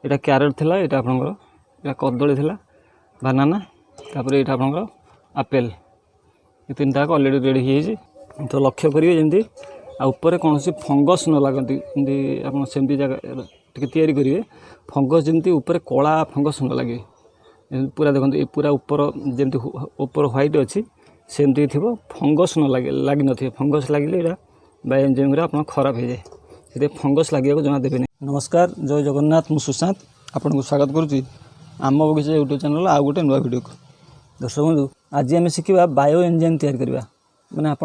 यहाँ क्यारेट थिला, यहाँ आपनकर यहाँ कदली थिला, बानाना, तापर यहाँ आपनकर आपेल, ये तीन टाक अलरेडी रेडी हो। तो लक्ष्य करेंगे जमी आपर कौन फंगस न लगती सेमती जगह टी करेंगे फंगस जमी ऊपर कला फंगस न लगे पूरा देखते पूरा ऊपर जमी ऊपर व्हाइट अच्छी सेमती थी फंगस न लगे लग न फंगस लगे यहाँ बायोएंजाइम आप खराब हो जाए से फंगस लगे जमा देवे। नमस्कार, जय जगन्नाथ, मु सुशांत आपन को स्वागत करुच्ची आम बगीचा यूट्यूब चैनल आउ गोटे नुआ वीडियो को। दर्शक बंधु, आज आम शिखा बायोएंजाइम तैयारी करवा मैंने आप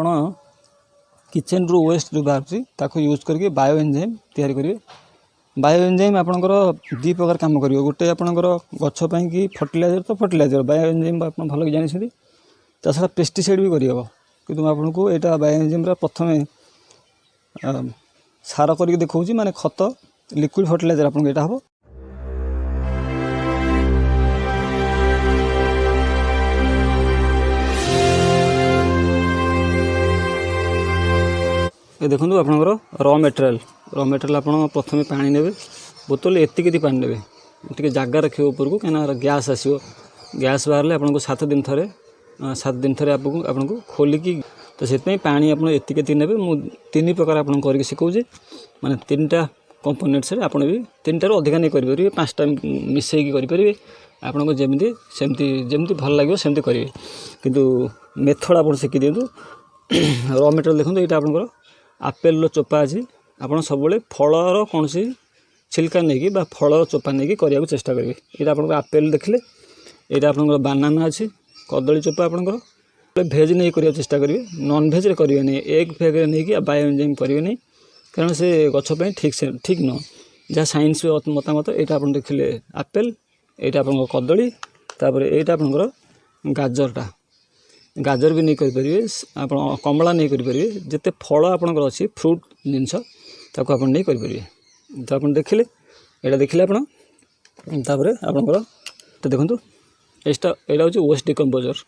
किचेन रू वेस्ट जो बाहर यूज करके बायोएंजाइम तैयारी करेंगे। बायोएंजाइम आपंकर दी प्रकार काम कर गोटे आपंकर गछपाई कि फर्टिलाइजर तो फर्टिलाइजर बायोएंजाइम आप भल जानी छड़ा पेस्टिसाइड भी करहब कि आपको यहाँ बायोएंजाइम प्रथम सार करके देखा माने खत लिक्विड फर्टिलाइजर आपको यहाँ हम। ये देखो आपंकर र मेटेरियल आप प्रथम पानी ने बोतल एतिक पानी ने टे जगह रखे ऊपर को कहीं गैस आसो गैस बाहर आपको 7 दिन थे आपको खोलिकी तो से पानी आप एति ने तीन प्रकार आप करके शिखाऊे माने 3टा कंपोनेंट्स आप भी 3टार अधिका नहीं करेंगे 5टा मिसईकी करेंगे आपको जमी सेमती भल लगे सेमती करेंगे किंतु मेथड आप शिखी दिंतु। र मेटेरियल देखो यहाँ आपंकर आपेल चोपा अच्छी आप सब फलर कौन छिलका नहीं फलर चोपा नहीं करने को चेष्टा करेंगे। यहाँ आप आपेल देखले यहाँ आप बानाना अच्छी कदली चोपा आपंकर भेज नहीं करने चेष्टा करेंगे नॉन भेज करेंगे नहीं एग फेग नहीं बायोएंजाइम करेंगे नहीं कारण से गछपाई ठीक न जहाँ साइंस मतामत यहाँ आप देखिले आपेल यहाँ आप कदली तापर यहाँ आपंकर गाजर भी नहीं करेंगे आप कमला नहीं करेंगे जिते फल आपंकर अच्छी फ्रूट जिनस ताको आप नहीं करेंगे। तो आप देखिले यहाँ देखिले आपंकर आपंकर देखो यहाँ हूँ वेस्ट डिकम्पोजर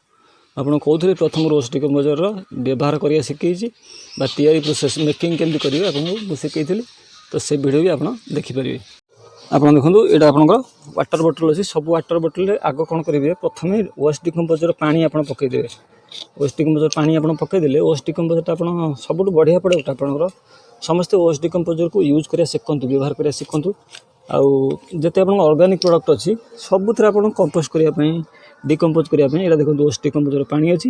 आपड़ कौन प्रथम वेस्ट डिकम्पोजर व्यवहार करके शिखी या प्रोसेस मेकिंग केमती करेंगे आपको शिखी तो से वीडियो भी आप देखिपारे। आप देखो यहाँ आपंकर वाटर बोतल अच्छी सब वाटर बोतल आग कौन करेंगे प्रथम वेस्ट डिकम्पोजर पानी आप पकईदे वेस्ट डिकम्पोजर पानी आप पकईदे वेस्ट डिकम्पोजर आप सब बढ़िया प्रोडक्ट आपंकर समस्ते वेस्ट डिकम्पोजर को यूज करा शिखु व्यवहार करा शिखु आते आप ऑर्गेनिक प्रोडक्ट अच्छी सब आप कंपोस्ट करने डिकम्पोज करने यहाँ देखो वेस्ट डिकम्पोजर पानी अच्छी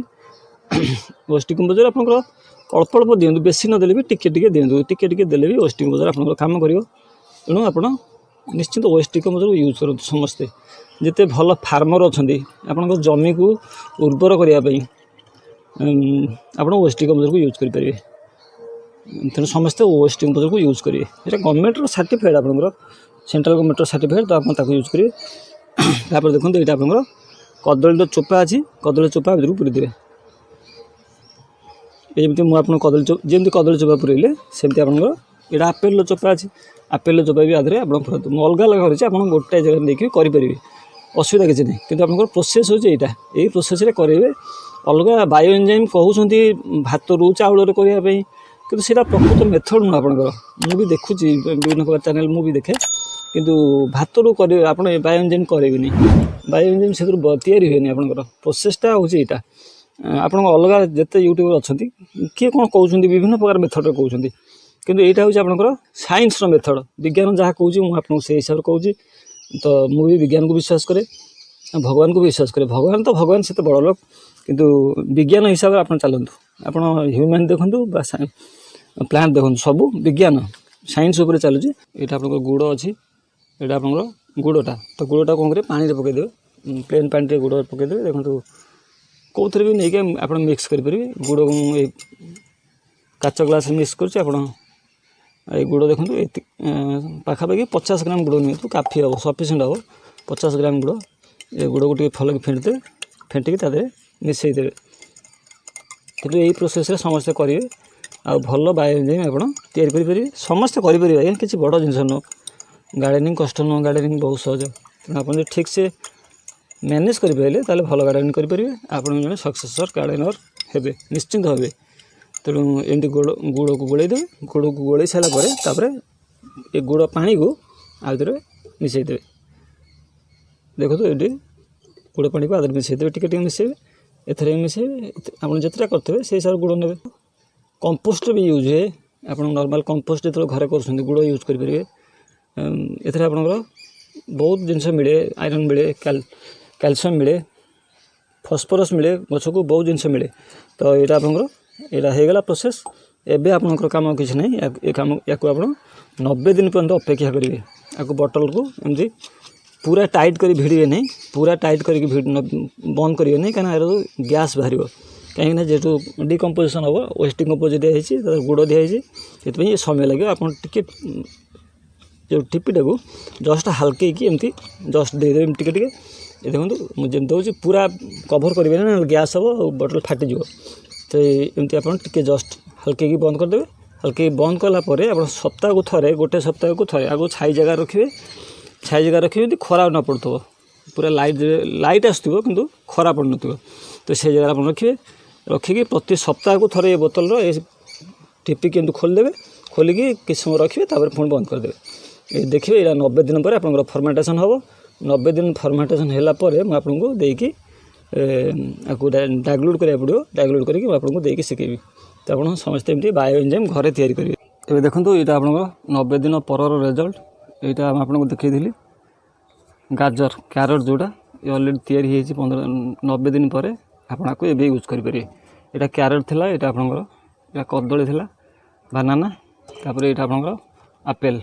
वेस्ट डिकम्पोजर आप अल्प अल्प दिंतु बेसी नदेले भी टिके दिंतु टिके देले भी वेस्ट डिकम्पोजर आप काम कर तेणु आप निश्चित वेस्ट डिकम्पोजर यूज करूँ समस्ते जिते भल फार्मर अच्छा आप जमी को उर्वर करने आप वेस्ट डिकम्पोजर को यूज करेंगे तेणु समस्ते वेस्ट डिकम्पोजर को यूज करेंगे। ये गवर्नमेंट सर्टिफाइड आपंकर सेंट्रल गवर्नमेंट सर्टिफाइड तो आप यूज करेंगे। तापर देखो यहाँ आपंकर कदली चोपा अच्छी कदली चोपा भर पूरीदेवे जमी मुझे कदली चोपा पूरेले सेमती आपंकर यहाँ आपेल चोपा अच्छी आपेल चोपा भी आधे आप पूरा मुझे अलग अलग कर गोटे जगह नहीं करेंगे असुविधा किसी नहीं किंतु आप प्रोसेस हो यही प्रोसेस करेंगे अलग बायोएंजाइम कहते भात रू चाउल करने कि प्रकृत मेथड नुह आपंकर मुझे देखुची विभिन्न प्रकार चैनल मुझे देखे किंतु भात रू कर आप बायोएंजाइम करेंगे बायोएंजाइम से तैयारी हुए आपंकर प्रोसेसटा हूँ यहाँ आप अलग जिते यूट्यूबर अच्छा किए कौन कहते विभिन्न प्रकार मेथड कहते किंतु यहाँ हूँ आपंकर साइंस मेथड विज्ञान जहाँ कहूँ मुझे से हिसाब से कहूँ तो मुझे विज्ञान को विश्वास करे भगवान को विश्वास करे भगवान तो भगवान से तो बड़ लोक किंतु विज्ञान हिसाब से आप चलतु आप ह्यूमैन देखूँ प्लांट देखूँ सब विज्ञान साइंस उपर चलुची। यहाँ आप गुड़ अच्छी यहाँ आप गुड़टा तो गुड़टा कौन करेंगे पानी पकईदे प्लेन पानी गुड़ पकईदे देखो कौन भी नहीं आप मिक्स करेंगे गुड़ को काच ग्लास मिक्स कर गुड़ देखो पाखापाखि 50 ग्राम गुड़ नहीं काफी हम सफिसीयंट हम 50 ग्राम गुड़ ये गुड़ को भल फेंटदे फेंटिकी तादे मिसईदे कि यही प्रोसेस समस्ते करेंगे आ भल बायोएंजाइम आप या समस्ते करेंगे किसी बड़ जिन नुह गार्डेनिंग कष्ट नुह गार्डेनिंग बहुत सहज तेना आप ठीक से मैनेज करेंगे भल गार्डेनिंग करेंगे आप जन सक्सेसर गार्डेनर हे निश्चिंत हे। तेणु एमती गुड़ को गोलैदेवे गुड़ को गोलै सारापर ये गुड़ पानी को आउे मिसईदेवे देखो ये गुड़ पानी को आदि मिसेदे टे मिसेबे एथरे मिसेबे आप जितना करते से हिसाब गुड़ ने कंपोस्ट भी यूज हुए आप नॉर्मल कंपोस्ट जो घरे कर गुड़ यूज करेंगे एथरे आपंकर बहुत जिनस मिले आयरन मिले कैल्शियम मिले फॉस्फोरस मिले गछ को बहुत जिनस मिले तो यहाँ आपंकर यहाँ होगला प्रोसेस एबे आपंकर काम किसी ना ये कम या 90 दिन पर्यंत अपेक्षा करेंगे आपको बटल को एमती पूरा टाइट कर भिड़े नहीं पूरा टाइट करके बंद करेंगे नहीं कहीं गैस बाहर कहीं जेहतु डिकम्पोजिशन हम वेस्ट डिकम्पोज दिखाई गुड़ दिखाई से समय लगे आप जो टिपीटा को जस्ट हल्के एमती जस्ट देदेवे टिके देखो मुझे दूसरी पूरा कभर करेंगे ना गैस हम बटल फाटी तो एमती आप जस्ट हल्के की बंद करदे हल्के बंद कलापर आप सप्ताह को थे गोटे सप्ताह को थे आगे छाई जगह रखिए छाई जगह रखिए खरा न पड़ो पूरा लाइट आसो कि खरा पड़ न तो से जगह आप रखिए रखिकी प्रति सप्ताह को थे ये बोतल टिपिक एमती खोलदेवे खोलिकी किस समय रखिए पुणी बंद करदे देखिए यहाँ 90 दिन पर आप फर्मेंटेशन हम 90 दिन फर्मेंटेशन है मुझे देकी आपको डाइल्यूट करा पड़ो डाइल्यूट करके आपको देकी शिखेबी तो आप समस्त एमती बायो एंजाइम घरे तैयारी करेंगे। ये देखो यहाँ आप 90 दिन पर रिजल्ट यहाँ आपको देखी गाजर क्यारट जोड़ा ये अलरेडी तैयारी 90 दिन पर आपको ये यूज करेंगे। यहाँ क्यारट थिला यहाँ आपंकर यहाँ कदली थिला बानाना तापर यहाँ आपंकर आपेल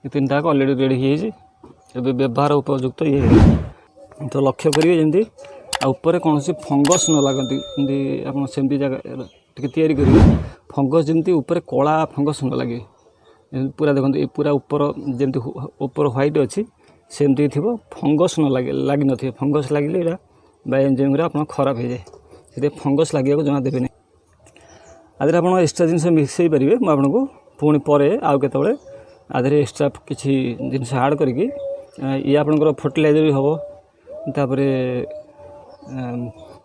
ये तीन टाक अलरेडी रेडी हो व्यवहार उपयुक्त ये तो लक्ष्य करेंगे जमी ऊपर कौन फंगस न लगती आप जगह तैयारी करेंगे फंगस जमी ऊपर कला फंगस न लगे पूरा देखो ये पूरा ऊपर जमी ऊपर व्हाइट अच्छी सेमती थी फंगस न लगे लग न फंगस लगे यहाँ बायो एंजाइम आप खराब हो जाए से फंगस लगे जमा देवे आदि आप एक्सट्रा जिन मिक्स पारे मुझे पुणी पर आउ के आधे एक्सट्रा किसी जिनस आड करके ये आपंकर फर्टिलाइजर भी हम तापर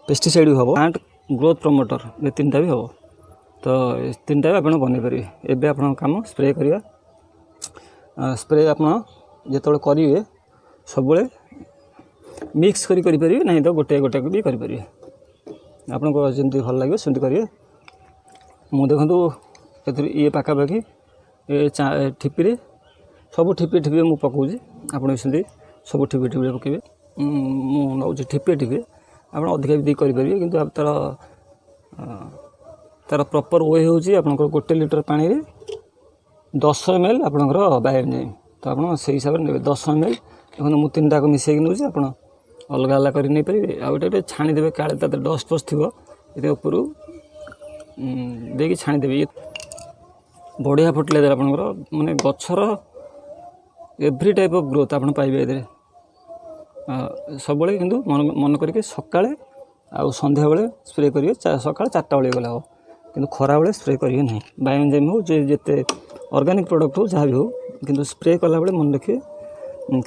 पेस्टिसाइड भी हम प्लांट ग्रोथ प्रमोटर ये तीनटा भी हम तो तीनटा भी आप बन पारे एवं आप कम स्प्रे करवा स्प्रे आप जो करेंगे सब मिक्स करेंगे ना तो गोटे गोटे भी करेंगे आपको जमी भल लगे सेमती करेंगे मुझे देखो ये पाखापाखि ये ठिपी सब ठिपी ठिपी मुझे पकाऊँगी आपड़ी सब ठिपी ठिपी पकेबे मुझे ठिपे ठिपे आप अधिका भी करेंगे कि तार प्रॉपर वे हो गोटे लीटर पानी रे 10 ml आपंकर बायो एंजाइम तो आप से हिसाब से 10 ml देखो मुझे 3 टाक मिसेक नौचे आप अलग अलग कर नहीं पारे आगे छाणीदे काले डस्ट फस्ट थी ऊपर देखिए छाणीदे ये बढ़िया फर्टिलाइजर आपंकर माने गछर एव्री टाइप ऑफ ग्रोथ आप पाइबे ए सब कि मन करके सकाଳେ आउ संध्या बेले स्प्रे करेंगे सकाଳେ 4टा बेले गला हो कि खरा बेले स्प्रे करेंगे ना बायो एंजाइम हो जिते ऑर्गेनिक प्रोडक्ट हो जहाँ भी हो कि स्प्रे कला बेले मन रखिए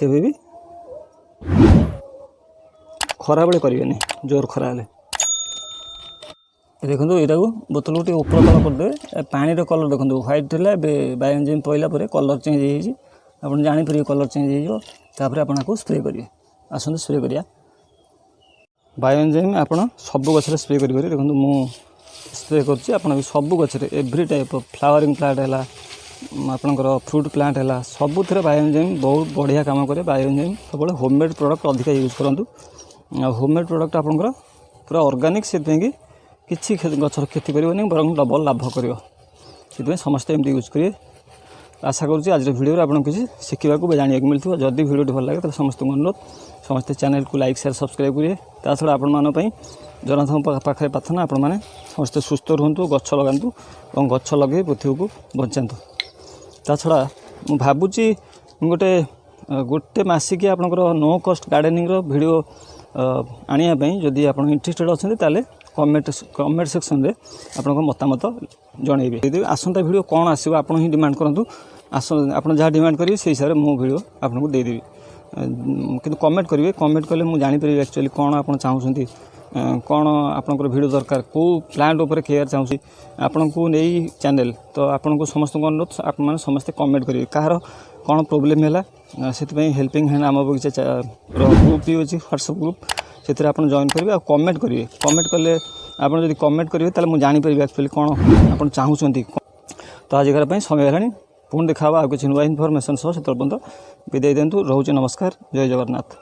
केवे भी खरा बेले करेंगे नहीं जोर खरा हेले देखो यहाँ को बोतल को ऊपर कलर करदे पानी कलर देखो व्हाइट थी बायो एंजाइम पड़ला कलर चेंज हो आप जापर कलर चेंज होपर आपको स्प्रे करेंगे आसते स्प्रे करिया बायो एंजाइम आप सब गचर स्प्रे करेंगे देखो मुझे स्प्रे कर सब गचर every type of flowering plant है आपंकर फ्रूट प्लांट है सबुथ बायो एंजाइम बहुत बढ़िया काम करे बायो एंजाइम सब होममेड प्रोडक्ट अधिका यूज करूँ होममेड प्रोडक्ट आपंकर पूरा ऑर्गेनिक से किसी गचर क्षति कर बरं डबल लाभ कर समस्ते एमती यूज करेंगे आशा करुँच आज भिडियो आपको किसी शिखा जाना मिलता जदि भिडियो भल लगे तो समस्त अनुरोध समस्त चैनल को लाइक शेयर सब्सक्राइब करेंगे ता छड़ा आपण जगन्नाथ पाखे प्रार्थना आपण मैंने समस्ते सुस्थ रुहतु गछ लगातु और गछ लगे पृथ्वी को बचातु ता छड़ा मुझे भावुची गोटे गोटे मसिक आपंकर नो कस्ट गार्डेनिंग वीडियो आने जदि आप इंटरेस्टेड अच्छा ताले कमेंट सेक्शन में आप मतामत जनइबे आसंता वीडियो कौन आसो आप ही डिमांड करूँ आप जहाँ डिमांड करेंगे से हिसाब से मो वीडियो आपको देदेवी कि कमेंट करेंगे कमेंट कले मुझे जापर एक्चुअली कौन आप चाहते कौन आपंकर वीडियो दरकार कौ प्लांट उपर केयर चाहिए आपन को नहीं चैनल तो आपन को समस्त अनुरोध आप समस्ते कमेंट करेंगे कहार कौन प्रोब्लेम है से हेल्पिंग हैंड आम बगीचा ग्रुप भी अच्छी व्हाट्सएप ग्रुप से आप जॉइन करेंगे और कमेंट करेंगे कमेंट कले आप जब कमेंट करेंगे तो मुझे जानीपर एक्चुअली कौन आप चाहूँगी तो आजिकार समय है पुणी देखा आ किसी नुआ इनफर्मेशन सह से पर्यटन विदाई दिंतु रोचे नमस्कार जय जगन्नाथ।